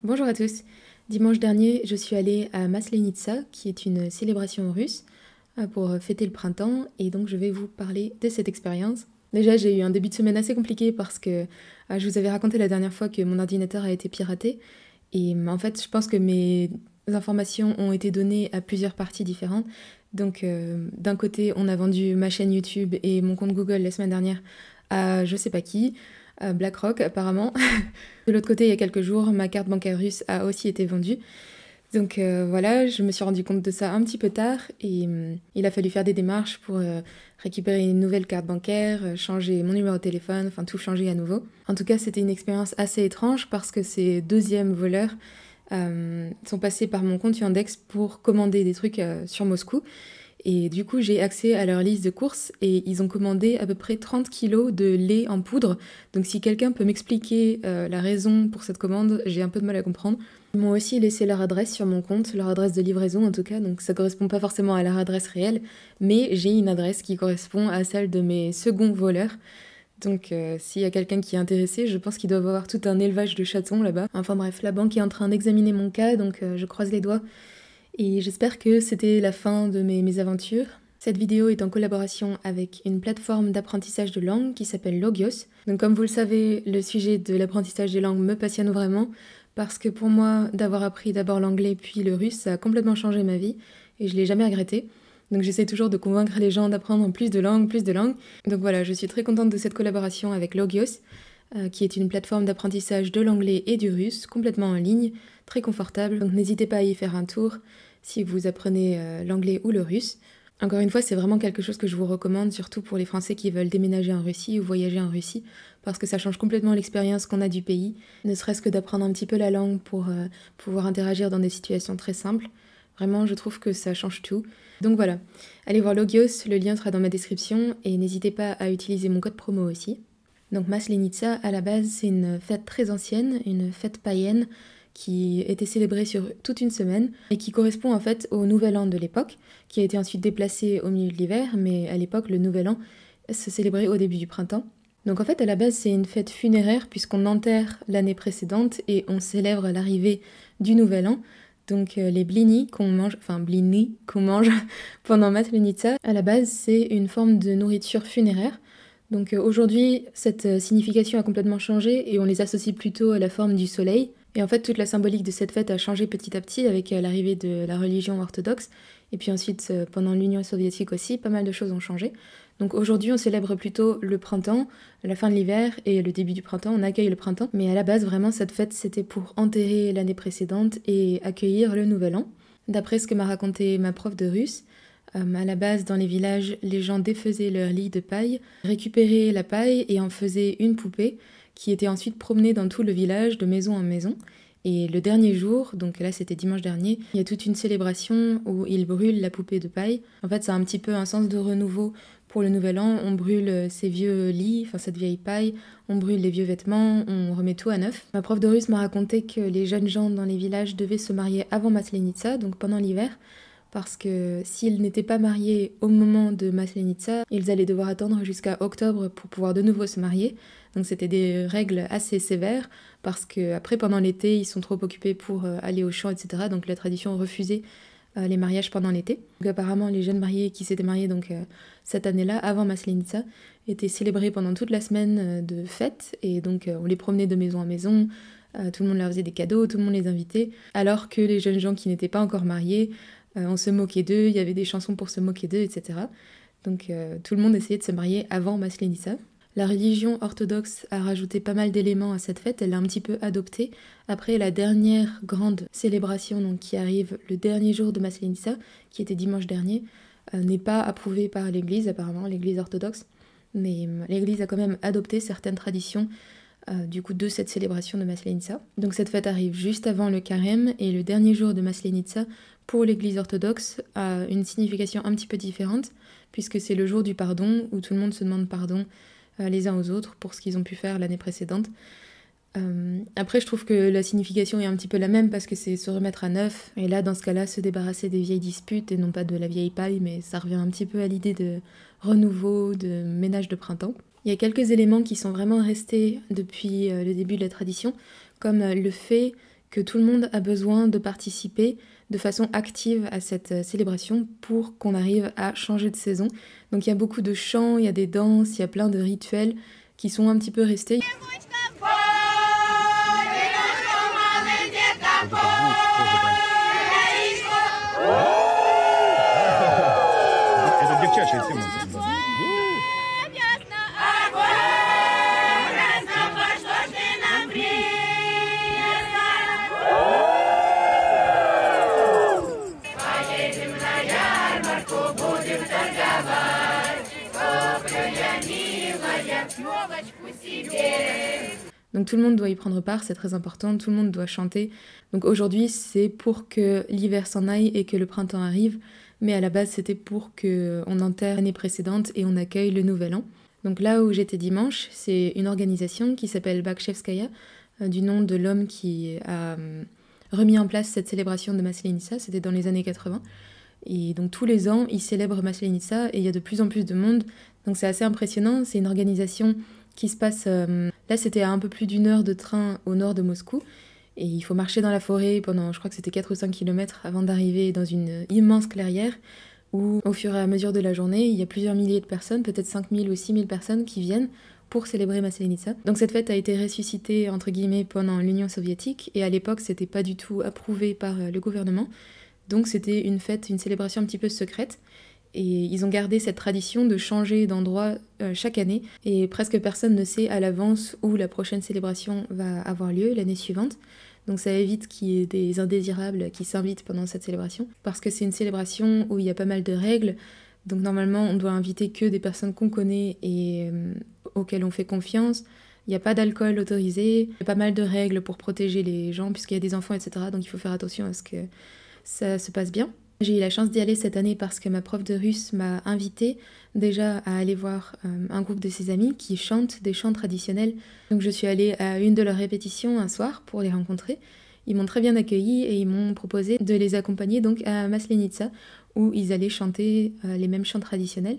Bonjour à tous. Dimanche dernier, je suis allée à Maslenitsa, qui est une célébration russe, pour fêter le printemps, et donc je vais vous parler de cette expérience. Déjà, j'ai eu un début de semaine assez compliqué parce que je vous avais raconté la dernière fois que mon ordinateur a été piraté, et en fait, je pense que mes informations ont été données à plusieurs parties différentes. Donc, d'un côté, on a vendu ma chaîne YouTube et mon compte Google la semaine dernière à je sais pas qui, à BlackRock apparemment. De l'autre côté, il y a quelques jours, ma carte bancaire russe a aussi été vendue. Donc voilà, je me suis rendu compte de ça un petit peu tard et il a fallu faire des démarches pour récupérer une nouvelle carte bancaire, changer mon numéro de téléphone, enfin tout changer à nouveau. En tout cas, c'était une expérience assez étrange parce que ces deuxièmes voleurs sont passés par mon compte Yandex pour commander des trucs sur Moscou. Et du coup, j'ai accès à leur liste de courses et ils ont commandé à peu près 30 kilos de lait en poudre. Donc si quelqu'un peut m'expliquer la raison pour cette commande, j'ai un peu de mal à comprendre. Ils m'ont aussi laissé leur adresse sur mon compte, leur adresse de livraison en tout cas, donc ça correspond pas forcément à leur adresse réelle, mais j'ai une adresse qui correspond à celle de mes seconds voleurs. Donc s'il y a quelqu'un qui est intéressé, je pense qu'ils doivent avoir tout un élevage de chatons là-bas. Enfin bref, la banque est en train d'examiner mon cas, donc je croise les doigts. Et j'espère que c'était la fin de mes aventures. Cette vidéo est en collaboration avec une plateforme d'apprentissage de langue qui s'appelle Logios. Donc comme vous le savez, le sujet de l'apprentissage des langues me passionne vraiment parce que pour moi, d'avoir appris d'abord l'anglais puis le russe, ça a complètement changé ma vie et je l'ai jamais regretté. Donc j'essaie toujours de convaincre les gens d'apprendre plus de langues, plus de langues. Donc voilà, je suis très contente de cette collaboration avec Logios, qui est une plateforme d'apprentissage de l'anglais et du russe, complètement en ligne, très confortable. Donc n'hésitez pas à y faire un tour si vous apprenez l'anglais ou le russe. Encore une fois, c'est vraiment quelque chose que je vous recommande, surtout pour les Français qui veulent déménager en Russie ou voyager en Russie, parce que ça change complètement l'expérience qu'on a du pays, ne serait-ce que d'apprendre un petit peu la langue pour pouvoir interagir dans des situations très simples. Vraiment, je trouve que ça change tout. Donc voilà, allez voir Logios, le lien sera dans ma description, et n'hésitez pas à utiliser mon code promo aussi. Donc Maslenitsa, à la base, c'est une fête très ancienne, une fête païenne, qui était célébrée sur toute une semaine et qui correspond en fait au Nouvel An de l'époque, qui a été ensuite déplacé au milieu de l'hiver, mais à l'époque, le Nouvel An se célébrait au début du printemps. Donc en fait, à la base, c'est une fête funéraire puisqu'on enterre l'année précédente et on célèbre l'arrivée du Nouvel An. Donc les blini qu'on mange, pendant Maslenitsa, à la base, c'est une forme de nourriture funéraire. Donc aujourd'hui, cette signification a complètement changé et on les associe plutôt à la forme du soleil. Et en fait, toute la symbolique de cette fête a changé petit à petit avec l'arrivée de la religion orthodoxe. Et puis ensuite, pendant l'Union soviétique aussi, pas mal de choses ont changé. Donc aujourd'hui, on célèbre plutôt le printemps, la fin de l'hiver et le début du printemps, on accueille le printemps. Mais à la base, vraiment, cette fête, c'était pour enterrer l'année précédente et accueillir le nouvel an. D'après ce que m'a raconté ma prof de russe, à la base, dans les villages, les gens défaisaient leur lit de paille, récupéraient la paille et en faisaient une poupée qui était ensuite promenée dans tout le village, de maison en maison. Et le dernier jour, donc là c'était dimanche dernier, il y a toute une célébration où ils brûlent la poupée de paille. En fait, ça a un petit peu un sens de renouveau pour le nouvel an. On brûle ces vieux lits, enfin cette vieille paille, on brûle les vieux vêtements, on remet tout à neuf. Ma prof de russe m'a raconté que les jeunes gens dans les villages devaient se marier avant Maslenitsa, donc pendant l'hiver, parce que s'ils n'étaient pas mariés au moment de Maslenitsa, ils allaient devoir attendre jusqu'à octobre pour pouvoir de nouveau se marier. Donc c'était des règles assez sévères, parce que après pendant l'été, ils sont trop occupés pour aller au champ, etc. Donc la tradition refusait les mariages pendant l'été. Donc apparemment, les jeunes mariés qui s'étaient mariés donc, cette année-là, avant Maslenitsa, étaient célébrés pendant toute la semaine de fête, et donc on les promenait de maison en maison, tout le monde leur faisait des cadeaux, tout le monde les invitait, alors que les jeunes gens qui n'étaient pas encore mariés, on se moquait d'eux, il y avait des chansons pour se moquer d'eux, etc. Donc tout le monde essayait de se marier avant Maslenitsa. La religion orthodoxe a rajouté pas mal d'éléments à cette fête, elle l'a un petit peu adoptée. Après la dernière grande célébration donc, qui arrive le dernier jour de Maslenitsa, qui était dimanche dernier, n'est pas approuvée par l'Église, apparemment, l'Église orthodoxe. Mais l'Église a quand même adopté certaines traditions du coup de cette célébration de Maslenitsa. Donc cette fête arrive juste avant le carême et le dernier jour de Maslenitsa pour l'Église orthodoxe a une signification un petit peu différente puisque c'est le jour du pardon où tout le monde se demande pardon les uns aux autres pour ce qu'ils ont pu faire l'année précédente. Après je trouve que la signification est un petit peu la même parce que c'est se remettre à neuf et là dans ce cas-là se débarrasser des vieilles disputes et non pas de la vieille paille, mais ça revient un petit peu à l'idée de renouveau, de ménage de printemps. Il y a quelques éléments qui sont vraiment restés depuis le début de la tradition, comme le fait que tout le monde a besoin de participer de façon active à cette célébration pour qu'on arrive à changer de saison. Donc il y a beaucoup de chants, il y a des danses, il y a plein de rituels qui sont un petit peu restés. Donc tout le monde doit y prendre part, c'est très important, tout le monde doit chanter. Donc aujourd'hui, c'est pour que l'hiver s'en aille et que le printemps arrive, mais à la base, c'était pour qu'on enterre l'année précédente et on accueille le nouvel an. Donc là où j'étais dimanche, c'est une organisation qui s'appelle Bakchevskaya, du nom de l'homme qui a remis en place cette célébration de Maslenitsa, c'était dans les années 80. Et donc tous les ans, ils célèbrent Maslenitsa et il y a de plus en plus de monde. Donc c'est assez impressionnant, c'est une organisation qui se passe... là, c'était à un peu plus d'1 heure de train au nord de Moscou. Et il faut marcher dans la forêt pendant, je crois que c'était 4 ou 5 kilomètres avant d'arriver dans une immense clairière où, au fur et à mesure de la journée, il y a plusieurs milliers de personnes, peut-être 5000 ou 6000 personnes qui viennent pour célébrer Maslenitsa. Donc cette fête a été ressuscitée, entre guillemets, pendant l'Union soviétique. Et à l'époque, c'était pas du tout approuvé par le gouvernement. Donc c'était une fête, une célébration un petit peu secrète. Et ils ont gardé cette tradition de changer d'endroit chaque année. Et presque personne ne sait à l'avance où la prochaine célébration va avoir lieu l'année suivante. Donc ça évite qu'il y ait des indésirables qui s'invitent pendant cette célébration. Parce que c'est une célébration où il y a pas mal de règles. Donc normalement, on doit inviter que des personnes qu'on connaît et auxquelles on fait confiance. Il n'y a pas d'alcool autorisé. Il y a pas mal de règles pour protéger les gens puisqu'il y a des enfants, etc. Donc il faut faire attention à ce que ça se passe bien. J'ai eu la chance d'y aller cette année parce que ma prof de russe m'a invitée déjà à aller voir un groupe de ses amis qui chantent des chants traditionnels. Donc je suis allée à une de leurs répétitions un soir pour les rencontrer. Ils m'ont très bien accueillie et ils m'ont proposé de les accompagner donc à Maslenitsa où ils allaient chanter les mêmes chants traditionnels.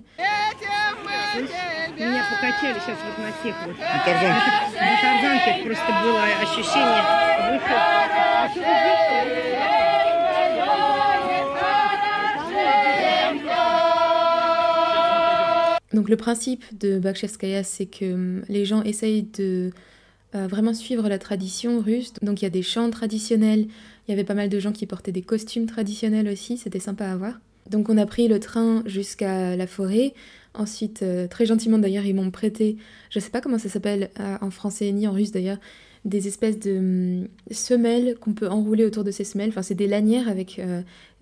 Donc le principe de Bakchevskaya, c'est que les gens essayent de vraiment suivre la tradition russe. Donc il y a des chants traditionnels, il y avait pas mal de gens qui portaient des costumes traditionnels aussi, c'était sympa à voir. Donc on a pris le train jusqu'à la forêt. Ensuite, très gentiment d'ailleurs, ils m'ont prêté, je sais pas comment ça s'appelle en français ni en russe d'ailleurs, des espèces de semelles qu'on peut enrouler autour de ces semelles. Enfin c'est des lanières avec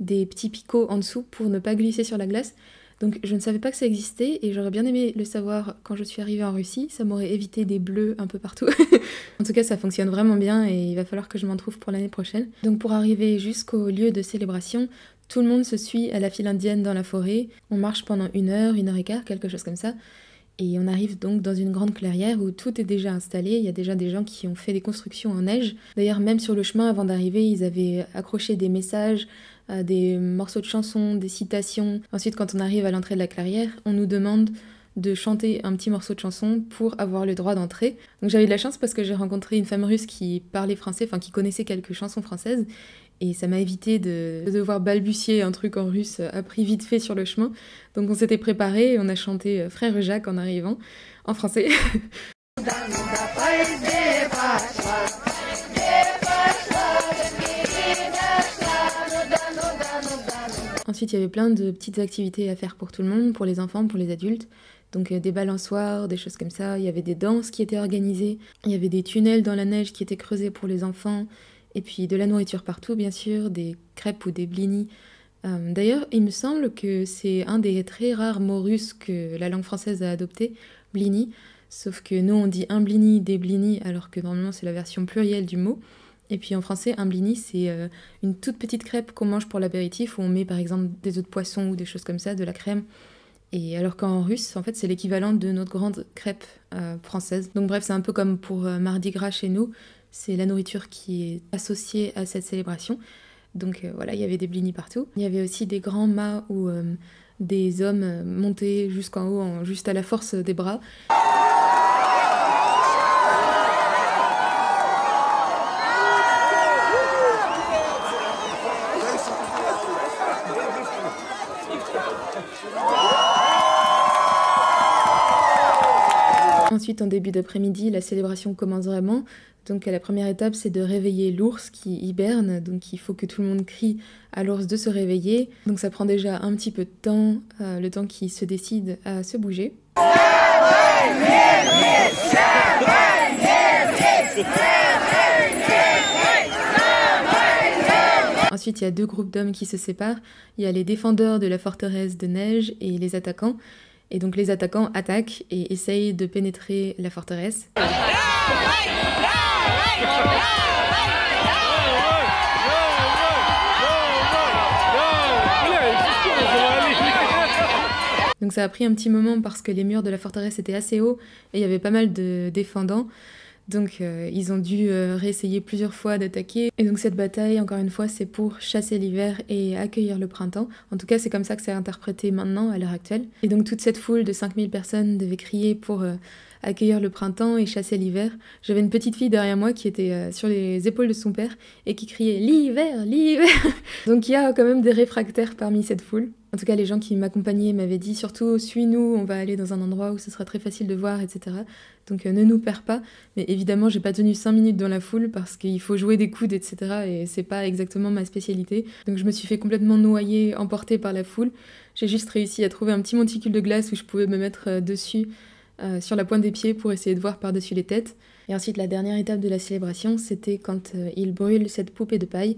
des petits picots en dessous pour ne pas glisser sur la glace. Donc je ne savais pas que ça existait et j'aurais bien aimé le savoir quand je suis arrivée en Russie, ça m'aurait évité des bleus un peu partout. En tout cas ça fonctionne vraiment bien et il va falloir que je m'en trouve pour l'année prochaine. Donc pour arriver jusqu'au lieu de célébration, tout le monde se suit à la file indienne dans la forêt, on marche pendant 1 heure, 1 heure et quart, quelque chose comme ça. Et on arrive donc dans une grande clairière où tout est déjà installé, il y a déjà des gens qui ont fait des constructions en neige. D'ailleurs même sur le chemin avant d'arriver, ils avaient accroché des messages, des morceaux de chansons, des citations. Ensuite quand on arrive à l'entrée de la clairière, on nous demande de chanter un petit morceau de chanson pour avoir le droit d'entrer. Donc j'avais de la chance parce que j'ai rencontré une femme russe qui parlait français, enfin qui connaissait quelques chansons françaises. Et ça m'a évité de devoir balbutier un truc en russe appris vite fait sur le chemin. Donc on s'était préparé et on a chanté Frère Jacques en arrivant, en français. Ensuite, il y avait plein de petites activités à faire pour tout le monde, pour les enfants, pour les adultes. Donc des balançoires, des choses comme ça. Il y avait des danses qui étaient organisées. Il y avait des tunnels dans la neige qui étaient creusés pour les enfants. Et puis de la nourriture partout, bien sûr, des crêpes ou des blinis. D'ailleurs, il me semble que c'est un des très rares mots russes que la langue française a adopté, blini. Sauf que nous, on dit un blini, des blinis, alors que normalement, c'est la version plurielle du mot. Et puis en français, un blini, c'est une toute petite crêpe qu'on mange pour l'apéritif, où on met par exemple des œufs de poisson ou des choses comme ça, de la crème. Et alors qu'en russe, en fait, c'est l'équivalent de notre grande crêpe française. Donc bref, c'est un peu comme pour Mardi Gras chez nous. C'est la nourriture qui est associée à cette célébration. Donc voilà, il y avait des blinis partout. Il y avait aussi des grands mâts où des hommes montaient jusqu'en haut, juste à la force des bras. Ensuite, en début d'après-midi, la célébration commence vraiment. Donc la première étape, c'est de réveiller l'ours qui hiberne. Donc il faut que tout le monde crie à l'ours de se réveiller. Donc ça prend déjà un petit peu de temps, le temps qu'il se décide à se bouger. Ensuite, il y a deux groupes d'hommes qui se séparent. Il y a les défendeurs de la forteresse de neige et les attaquants. Et donc les attaquants attaquent et essayent de pénétrer la forteresse. Donc ça a pris un petit moment parce que les murs de la forteresse étaient assez hauts et il y avait pas mal de défendants. Donc ils ont dû réessayer plusieurs fois d'attaquer. Et donc cette bataille, encore une fois, c'est pour chasser l'hiver et accueillir le printemps. En tout cas, c'est comme ça que c'est interprété maintenant, à l'heure actuelle. Et donc toute cette foule de 5000 personnes devait crier pour accueillir le printemps et chasser l'hiver. J'avais une petite fille derrière moi qui était sur les épaules de son père et qui criait « L'hiver, l'hiver !» Donc il y a quand même des réfractaires parmi cette foule. En tout cas, les gens qui m'accompagnaient m'avaient dit surtout « Suis-nous, on va aller dans un endroit où ce sera très facile de voir, etc. » Donc ne nous perds pas. Mais évidemment, j'ai pas tenu 5 minutes dans la foule parce qu'il faut jouer des coudes, etc. Et c'est pas exactement ma spécialité. Donc je me suis fait complètement noyer, emporter par la foule. J'ai juste réussi à trouver un petit monticule de glace où je pouvais me mettre dessus, sur la pointe des pieds pour essayer de voir par-dessus les têtes. Et ensuite, la dernière étape de la célébration, c'était quand ils brûlent cette poupée de paille.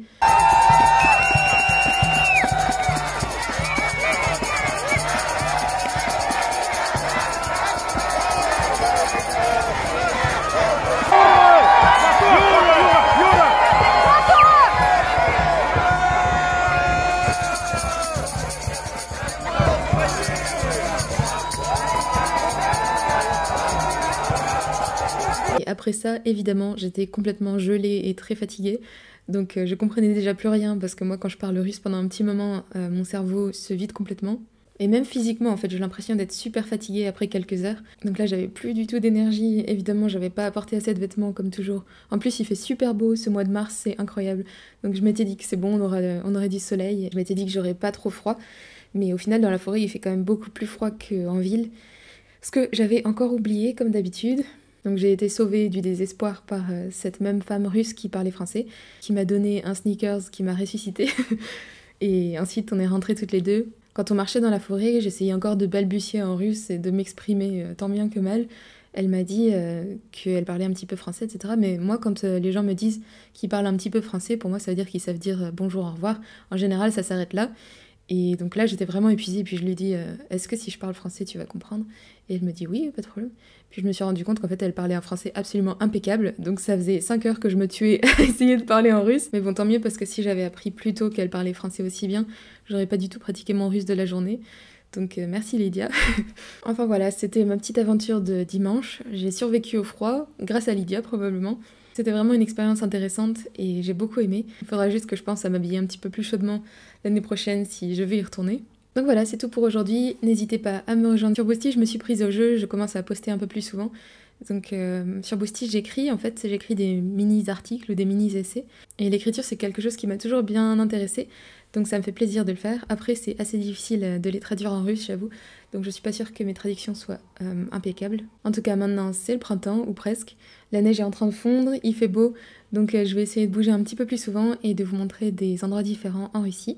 Et après ça, évidemment, j'étais complètement gelée et très fatiguée. Donc je comprenais déjà plus rien parce que moi, quand je parle russe pendant un petit moment, mon cerveau se vide complètement. Et même physiquement, en fait, j'ai l'impression d'être super fatiguée après quelques heures. Donc là, j'avais plus du tout d'énergie. Évidemment, j'avais pas apporté assez de vêtements comme toujours. En plus, il fait super beau ce mois de mars, c'est incroyable. Donc je m'étais dit que c'est bon, on aurait du soleil. Je m'étais dit que j'aurais pas trop froid. Mais au final, dans la forêt, il fait quand même beaucoup plus froid qu'en ville. Ce que j'avais encore oublié, comme d'habitude. Donc j'ai été sauvée du désespoir par cette même femme russe qui parlait français, qui m'a donné un sneakers qui m'a ressuscitée. Et ensuite, on est rentrées toutes les deux. Quand on marchait dans la forêt, j'essayais encore de balbutier en russe et de m'exprimer tant bien que mal. Elle m'a dit qu'elle parlait un petit peu français, etc. Mais moi, quand les gens me disent qu'ils parlent un petit peu français, pour moi, ça veut dire qu'ils savent dire bonjour, au revoir. En général, ça s'arrête là. Et donc là, j'étais vraiment épuisée. Puis je lui dis est-ce que si je parle français, tu vas comprendre ? Et elle me dit oui, pas de problème. Puis je me suis rendu compte qu'en fait, elle parlait un français absolument impeccable. Donc ça faisait 5 heures que je me tuais à essayer de parler en russe. Mais bon, tant mieux, parce que si j'avais appris plus tôt qu'elle parlait français aussi bien, j'aurais pas du tout pratiqué mon russe de la journée. Donc merci Lydia. Enfin voilà, c'était ma petite aventure de dimanche. J'ai survécu au froid, grâce à Lydia probablement. C'était vraiment une expérience intéressante et j'ai beaucoup aimé. Il faudra juste que je pense à m'habiller un petit peu plus chaudement l'année prochaine si je vais y retourner. Donc voilà, c'est tout pour aujourd'hui. N'hésitez pas à me rejoindre sur Boosty, je me suis prise au jeu, je commence à poster un peu plus souvent. Donc sur Boosty, j'écris des mini-articles ou des mini-essais. Et l'écriture, c'est quelque chose qui m'a toujours bien intéressée. Donc ça me fait plaisir de le faire. Après, c'est assez difficile de les traduire en russe, j'avoue. Donc je suis pas sûre que mes traductions soient impeccables. En tout cas, maintenant, c'est le printemps, ou presque. La neige est en train de fondre, il fait beau. Donc je vais essayer de bouger un petit peu plus souvent et de vous montrer des endroits différents en Russie.